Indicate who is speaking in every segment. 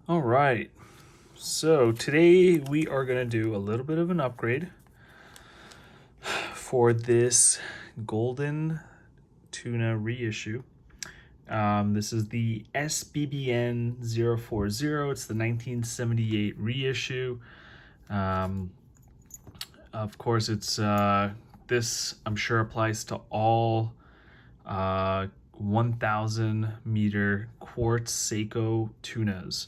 Speaker 1: All right, so today we are going to do a little bit of an upgrade for this golden tuna reissue. This is the SBBN040. It's the 1978 reissue. Um, of course, it's this I'm sure applies to all 1,000 meter quartz Seiko tunas.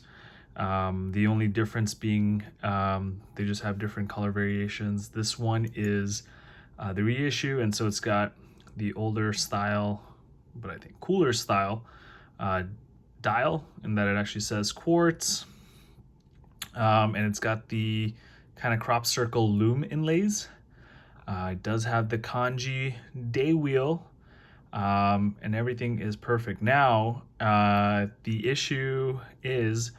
Speaker 1: The only difference being they just have different color variations. This one is the reissue, and so it's got the older style, but I think cooler style dial, in that it actually says quartz, and it's got the kind of crop circle loom inlays. It does have the kanji day wheel, and everything is perfect. Now, the issue is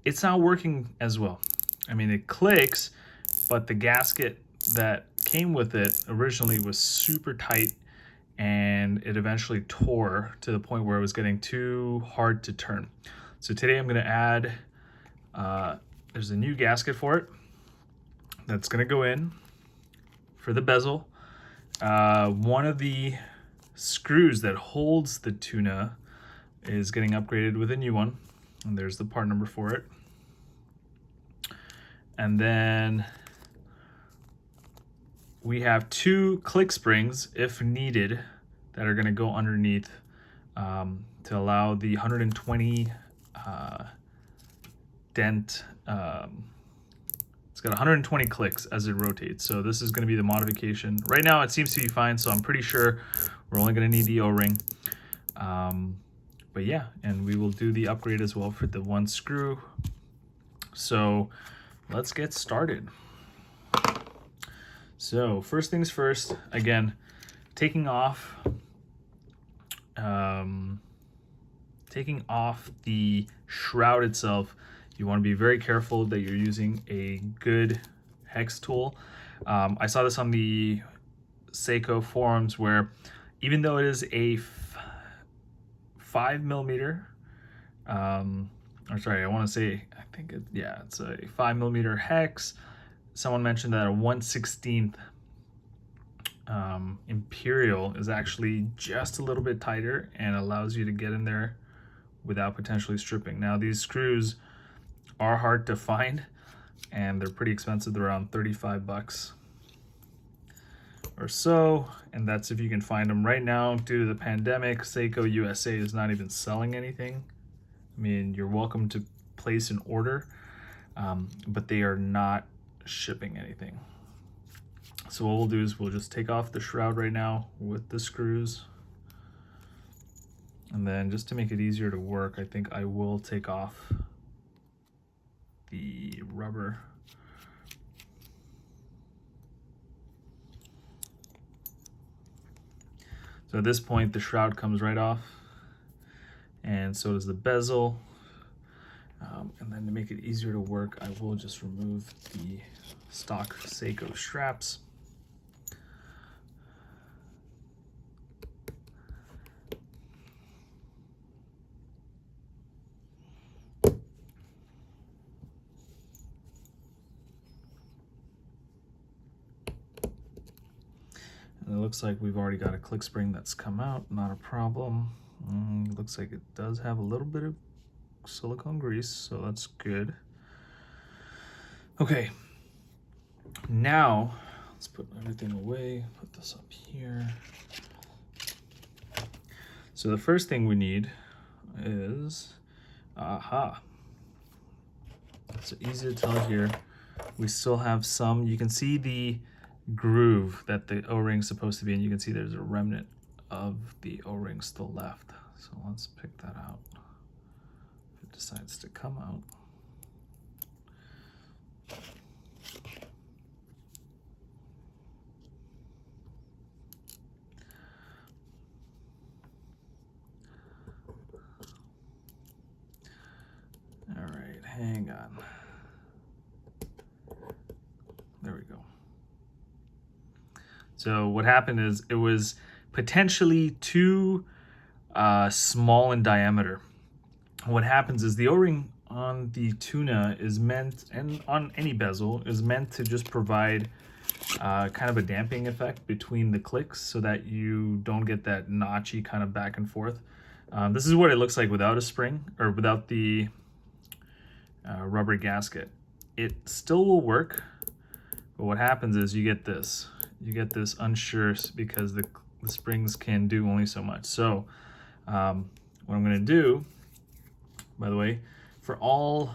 Speaker 1: it's not working as well. I mean, it clicks, but the gasket that came with it originally was super tight, and it eventually tore to the point where it was getting too hard to turn. So today I'm going to add, there's a new gasket for it that's going to go in for the bezel. One of the screws that holds the tuna is getting upgraded with a new one, and there's the part number for it. And then we have two click springs, if needed, that are going to go underneath to allow the 120 dent. It's got 120 clicks as it rotates. So this is going to be the modification. Right now it seems to be fine, so I'm pretty sure we're only going to need the O-ring. But yeah, and we will do the upgrade as well for the one screw. So let's get started. So first things first, again, taking off the shroud itself. You want to be very careful that you're using a good hex tool. I saw this on the Seiko forums, where even though it is a 5mm, or sorry, I want to say, I think it's a 5mm hex. Someone mentioned that a 1/16 imperial is actually just a little bit tighter and allows you to get in there without potentially stripping. Now, these screws are hard to find, and they're pretty expensive. They're around 35 bucks or so, and that's if you can find them. Right now, due to the pandemic, Seiko USA is not even selling anything. I mean, you're welcome to place an order, but they are not shipping anything. So what we'll do is we'll just take off the shroud right now with the screws, and then just to make it easier to work, I think I will take off the rubber. So at this point the shroud comes right off, and so does the bezel. And then to make it easier to work, I will just remove the stock Seiko straps. And it looks like we've already got a click spring that's come out, not a problem. Looks like it does have a little bit of silicone grease, so that's good. Okay, now let's put everything away, put this up here. So the first thing we need is, it's easy to tell here, we still have some, you can see the groove that the O-ring is supposed to be in. You can see there's a remnant of the O-ring still left. So let's pick that out. If it decides to come out. All right, hang on. There we go. So what happened is it was potentially too small in diameter. What happens is the O-ring on the Tuna is meant, and on any bezel, is meant to just provide kind of a damping effect between the clicks so that you don't get that notchy kind of back and forth. This is what it looks like without a spring, or without the rubber gasket. It still will work, but what happens is you get this. You get this unsure because the springs can do only so much. So what I'm going to do, by the way, for all,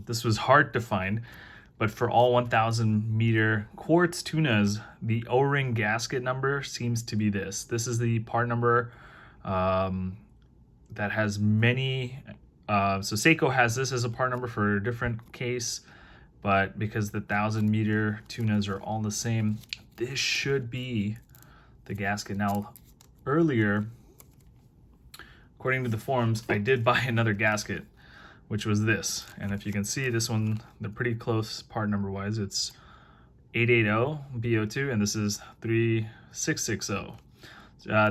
Speaker 1: this was hard to find, but for all 1,000 meter quartz tunas, the O-ring gasket number seems to be this. This is the part number that has many, so Seiko has this as a part number for a different case, but because the 1,000 meter tunas are all the same, this should be the gasket. Now, earlier, according to the forums, I did buy another gasket, which was this. And if you can see this one, they're pretty close part number wise. It's 880 BO2 and this is 3660.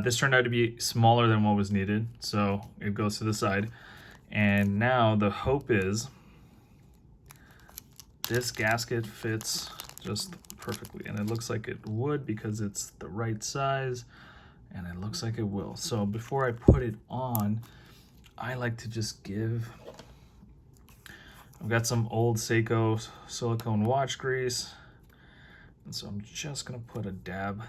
Speaker 1: This turned out to be smaller than what was needed, so it goes to the side. And now the hope is this gasket fits just perfectly, and it looks like it would because it's the right size, and it looks like it will. So before I put it on, I like to just give, I've got some old Seiko silicone watch grease, and so I'm just gonna put a dab.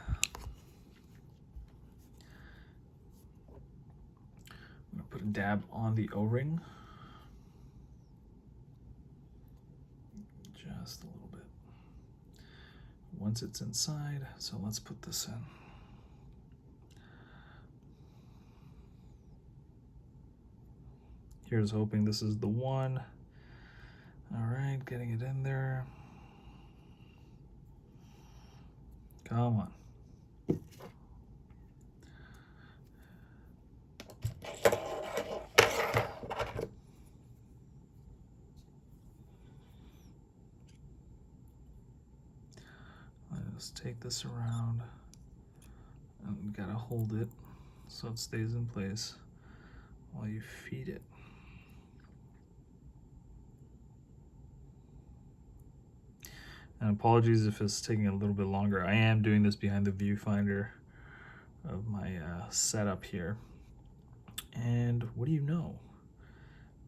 Speaker 1: I'm gonna put a dab on the O-ring. Just a little bit. Once it's inside, so let's put this in. Here's hoping this is the one. All right, getting it in there. Come on. Just take this around, and you gotta hold it so it stays in place while you feed it. And apologies if it's taking a little bit longer. I am doing this behind the viewfinder of my setup here. And what do you know?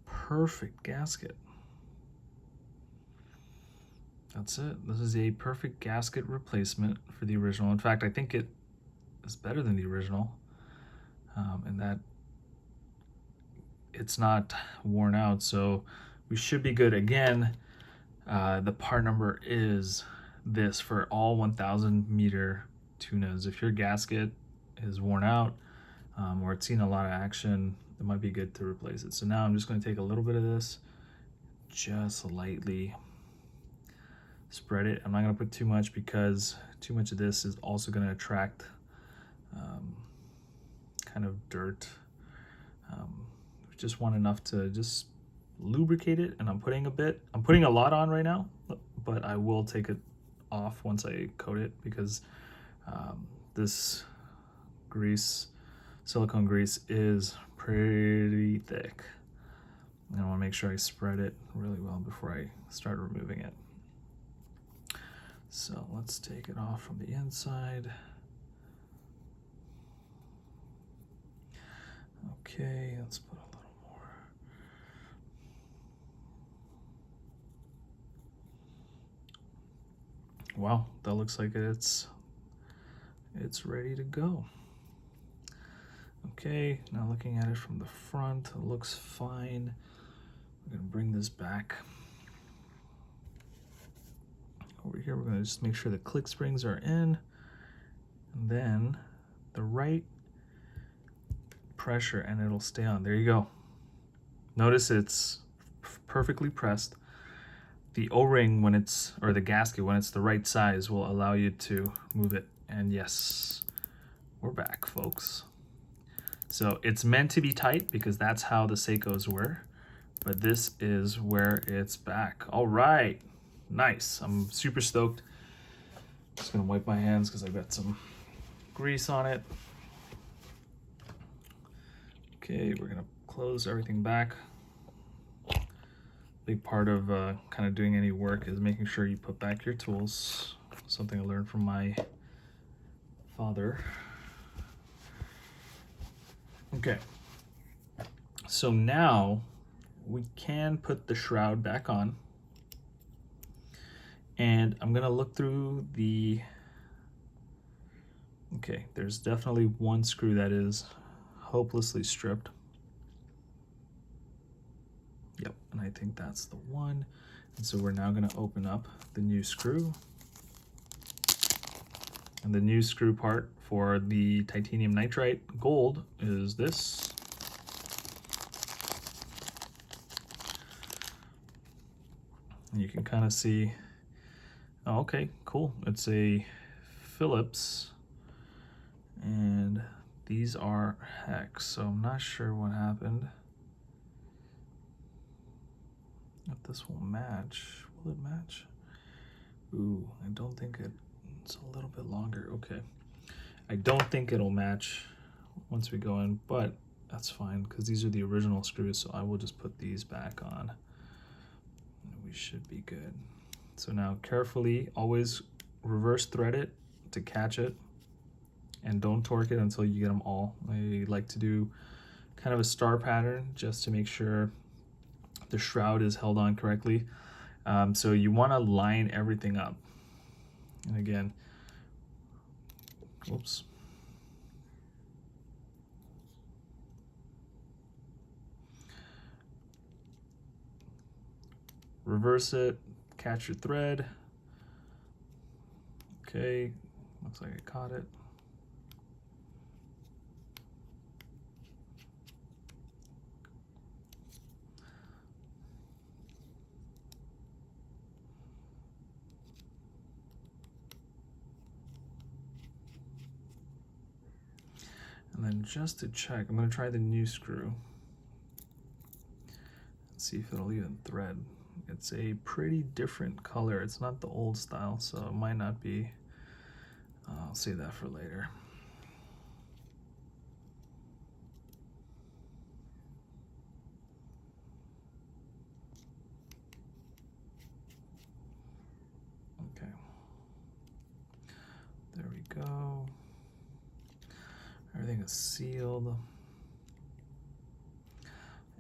Speaker 1: Perfect gasket. That's it. This is a perfect gasket replacement for the original. In fact, I think it is better than the original in that it's not worn out. So we should be good. Again, the part number is this for all 1,000 meter tunas. If your gasket is worn out or it's seen a lot of action, it might be good to replace it. So now I'm just going to take a little bit of this, just lightly spread it. I'm not going to put too much because too much of this is also going to attract kind of dirt. We just want enough to just lubricate it, and I'm putting a lot on right now, but I will take it off once I coat it because this grease, silicone grease, is pretty thick. And I want to make sure I spread it really well before I start removing it. So let's take it off from the inside. Okay, let's put a little more. Wow, that looks like it's ready to go. Okay, now looking at it from the front, it looks fine. We're gonna bring this back. Over here, we're going to just make sure the click springs are in, and then the right pressure, and it'll stay on. There you go. Notice it's perfectly pressed. The O-ring, when it's, or the gasket, when it's the right size, will allow you to move it. And yes, we're back, folks. So it's meant to be tight because that's how the Seikos were, but this is where it's back. All right. Nice. I'm super stoked. Just gonna wipe my hands because I've got some grease on it. Okay, we're gonna close everything back. big part of kind of doing any work is making sure you put back your tools. Something I learned from my father. Okay, so now we can put the shroud back on, and I'm gonna look through the, okay, there's definitely one screw that is hopelessly stripped. Yep, and I think that's the one. And so we're now gonna open up the new screw. And the new screw part for the titanium nitride gold is this. And you can kind of see, oh, okay, cool. It's a Phillips, and these are hex, so I'm not sure what happened. If this will match, will it match? Ooh, I don't think it's a little bit longer. Okay, I don't think it'll match once we go in, but that's fine because these are the original screws, so I will just put these back on. We should be good. So now carefully, always reverse thread it to catch it, and don't torque it until you get them all. I like to do kind of a star pattern just to make sure the shroud is held on correctly. So you want to line everything up. And again, whoops. Reverse it, catch your thread. Okay, looks like I caught it. And then just to check, I'm going to try the new screw. See if it'll even thread. It's a pretty different color. It's not the old style, so it might not be. I'll save that for later. Okay. There we go. Everything is sealed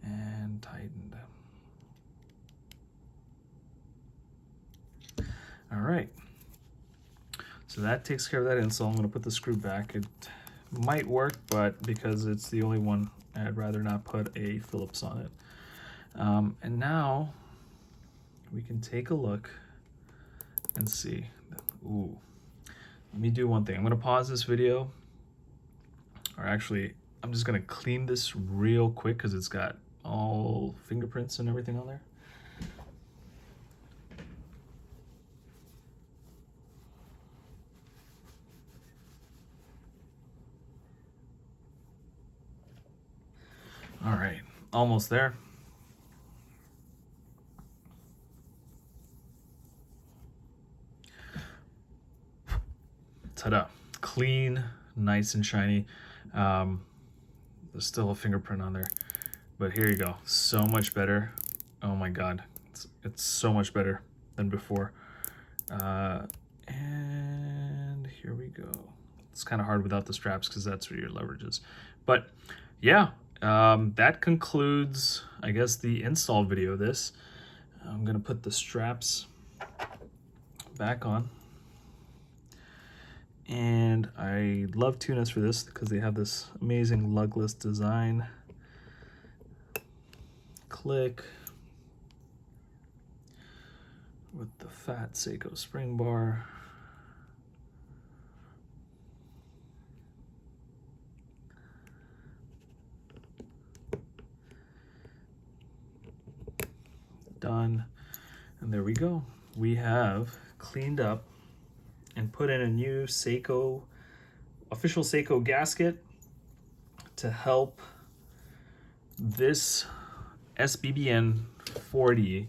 Speaker 1: and tightened. All right, so that takes care of that install. I'm going to put the screw back. It might work, but because it's the only one, I'd rather not put a Phillips on it. And now we can take a look and see. Ooh, let me do one thing. I'm going to pause this video, or actually, I'm just going to clean this real quick because it's got all fingerprints and everything on there. All right, almost there. Ta-da, clean, nice and shiny. There's still a fingerprint on there, but here you go. So much better. Oh my God, it's so much better than before. And here we go. It's kind of hard without the straps because that's where your leverage is. But yeah, that concludes, I guess, the install video of this. I'm gonna put the straps back on. And I love Tunas for this because they have this amazing lugless design. Click with the fat Seiko spring bar. Done. And there we go. We have cleaned up and put in a new Seiko, official Seiko gasket to help this SBBN040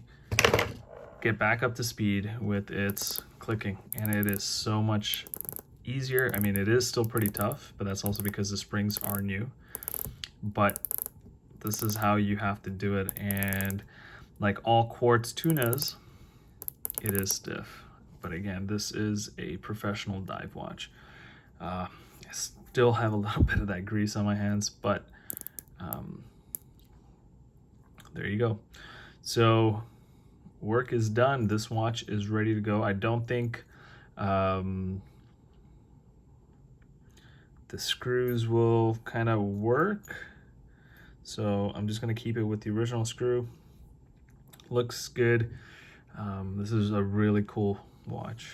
Speaker 1: get back up to speed with its clicking. And it is so much easier. I mean, it is still pretty tough, but that's also because the springs are new. But this is how you have to do it. And Like all quartz tunas, it is stiff. But again, this is a professional dive watch. I still have a little bit of that grease on my hands, but there you go. So work is done. This watch is ready to go. I don't think the screws will kind of work. So I'm just gonna keep it with the original screw. Looks good. This is a really cool watch.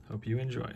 Speaker 1: Hope you enjoy.